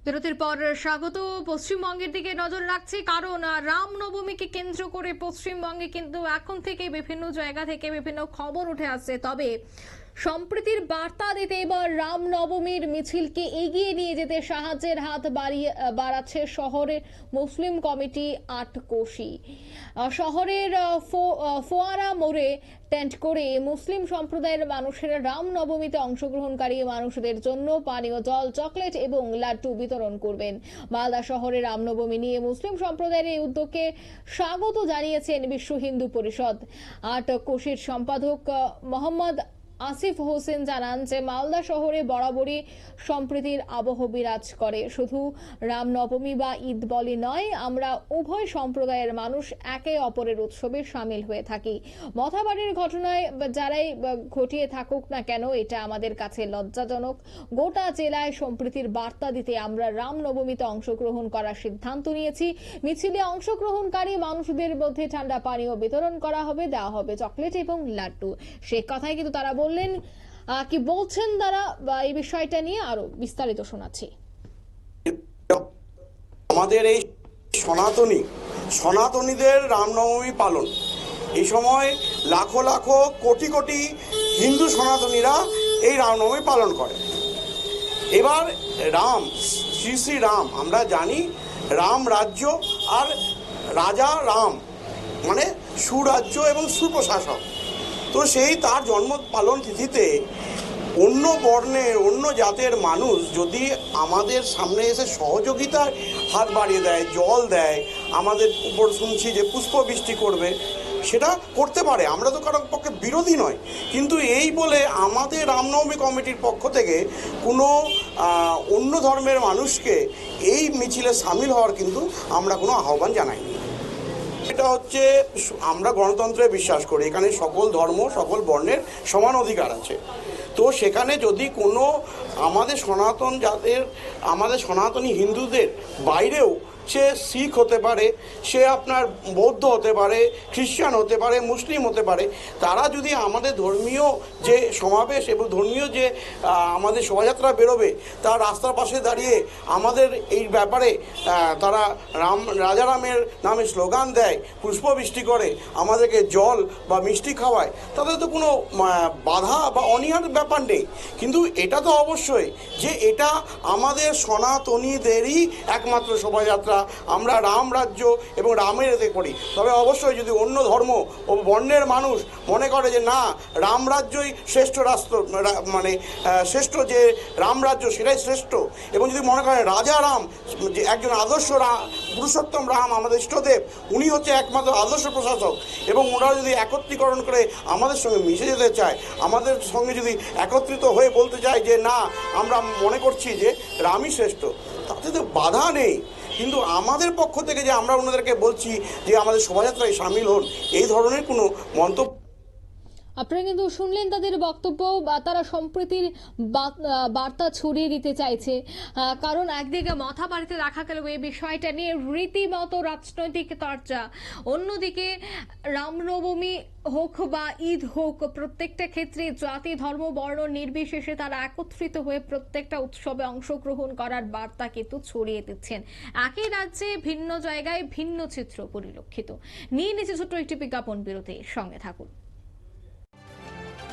বিরতির পর স্বাগত। পশ্চিমবঙ্গের দিকে নজর রাখছি, কারণ রামনবমীকে কেন্দ্র করে পশ্চিমবঙ্গে কিন্তু এখন থেকে বিভিন্ন জায়গা থেকে বিভিন্ন খবর উঠে আসছে। তবে সম্প্রীতির বার্তা দিতে এবার রামনবমীর মিছিলকে এগিয়ে নিয়ে যেতে সাহায্যের হাত বাড়াচ্ছে শহরের মুসলিম কমিটি আটকোশি। শহরের ফোয়ারা মোড়ে টেন্ট করে মুসলিম সম্প্রদায়ের মানুষেরা রামনবমীতে অংশগ্রহণকারী মানুষদের জন্য পানীয় জল, চকলেট এবং লাড্ডু বিতরণ করবেন। মালদা শহরে রামনবমী নিয়ে মুসলিম সম্প্রদায়ের এই উদ্যোগকে স্বাগত জানিয়েছেন বিশ্ব হিন্দু পরিষদ। আটকোশির সম্পাদক মোহাম্মদ আসিফ হোসেন জানান যে মালদা শহরে বরাবরই সম্প্রীতির আবহ বিরাজ করে। শুধু রামনবমী বা ঈদ বলে নয়, আমরা উভয় সম্প্রদায়ের মানুষ একে অপরের উৎসবে সামিল হয়ে থাকি। মথাবাড়ির ঘটনায় যারাই ঘটিয়ে থাকুক না কেন, এটা আমাদের কাছে লজ্জাজনক। গোটা জেলায় সম্প্রীতির বার্তা দিতে আমরা রামনবমীতে অংশগ্রহণ করার সিদ্ধান্ত নিয়েছি। মিছিলে অংশগ্রহণকারী মানুষদের মধ্যে ঠান্ডা পানীয় বিতরণ করা হবে, দেওয়া হবে চকলেট এবং লাড্ডু। সে কথাই কিন্তু তারা বললেন। কি বলছেন তারা এই বিষয়টা নিয়ে আরো বিস্তারিত শোনাচ্ছি। আমাদের এই সনাতনীদের রামনবমী পালন, এই সময় লাখো লাখো কোটি কোটি হিন্দু সনাতনীরা এই রামনবমী পালন করে। এবার শ্রী শ্রী রাম, আমরা জানি রাম রাজ্য আর রাজা রাম মানে সুরাজ্য এবং সুপ্রশাসক। তো সেই তার জন্ম পালন তিথিতে অন্য বর্ণের অন্য জাতের মানুষ যদি আমাদের সামনে এসে সহযোগিতার হাত বাড়িয়ে দেয়, জল দেয়, আমাদের উপর শুনছি যে পুষ্পবৃষ্টি করবে, সেটা করতে পারে, আমরা তো কারোর পক্ষে বিরোধী নয়। কিন্তু এই বলে আমাদের রামনবমী কমিটির পক্ষ থেকে কোনো অন্য ধর্মের মানুষকে এই মিছিলে সামিল হওয়ার কিন্তু আমরা কোনো আহ্বান জানাইনি। এটা হচ্ছে, আমরা গণতন্ত্রে বিশ্বাস করি, এখানে সকল ধর্ম সকল বর্ণের সমান অধিকার আছে। তো সেখানে যদি কোনো আমাদের সনাতনী হিন্দুদের বাইরেও, সে শিখ হতে পারে, সে আপনার বৌদ্ধ হতে পারে, খ্রিস্টান হতে পারে, মুসলিম হতে পারে, তারা যদি আমাদের ধর্মীয় যে সমাবেশ এবং ধর্মীয় যে আমাদের শোভাযাত্রা বেরোবে, তার রাস্তার পাশে দাঁড়িয়ে আমাদের এই ব্যাপারে তারা রাজারামের নামে স্লোগান দেয়, পুষ্পবৃষ্টি করে, আমাদেরকে জল বা মিষ্টি খাওয়ায়, তাদের তো কোনো বাধা বা অনীহার ব্যাপার নেই। কিন্তু এটা তো অবশ্যই যে এটা আমাদের সনাতনীদেরই একমাত্র শোভাযাত্রা, আমরা রাম রাজ্য এবং রামের এতে করি। তবে অবশ্যই যদি অন্য ধর্ম ও বর্ণের মানুষ মনে করে যে না, রাম রাজ্যই শ্রেষ্ঠ রাষ্ট্র, মানে শ্রেষ্ঠ যে রাম রাজ্য সেটাই শ্রেষ্ঠ, এবং যদি মনে করেন রাজা রাম যে একজন আদর্শ পুরুষোত্তম রাম আমাদের ইষ্টদেব, উনি হচ্ছে একমাত্র আদর্শ প্রশাসক, এবং ওনারা যদি একত্রীকরণ করে আমাদের সঙ্গে মিশে যেতে চায়, আমাদের সঙ্গে যদি একত্রিত হয়ে বলতে চায় যে না, আমরা মনে করছি যে রামই শ্রেষ্ঠ, তাতে তো বাধা নেই। কিন্তু আমাদের পক্ষ থেকে যে আমরা ওনাদেরকে বলছি যে আমাদের শোভাযাত্রায় সামিল হন, এই ধরনের কোনো মন্তব্য। আপনারা কিন্তু শুনলেন তাদের বক্তব্য, বা তারা সম্প্রীতির বার্তা ছড়িয়ে দিতে চাইছে। কারণ একদিকে মাথা বাড়িতে দেখা গেল এই বিষয়টা নিয়ে রীতিমতো রাজনৈতিক চর্চা, অন্যদিকে রামনবমী হোক বা ঈদ হোক, প্রত্যেকটা ক্ষেত্রে জাতি ধর্ম বর্ণ নির্বিশেষে তারা একত্রিত হয়ে প্রত্যেকটা উৎসবে অংশগ্রহণ করার বার্তা কিন্তু ছড়িয়ে দিচ্ছেন। একই রাজ্যে ভিন্ন জায়গায় ভিন্ন চিত্র পরিলক্ষিত। নিয়ে নিচে ছোট্ট একটি বিজ্ঞাপন বিরতি, সঙ্গে থাকুন।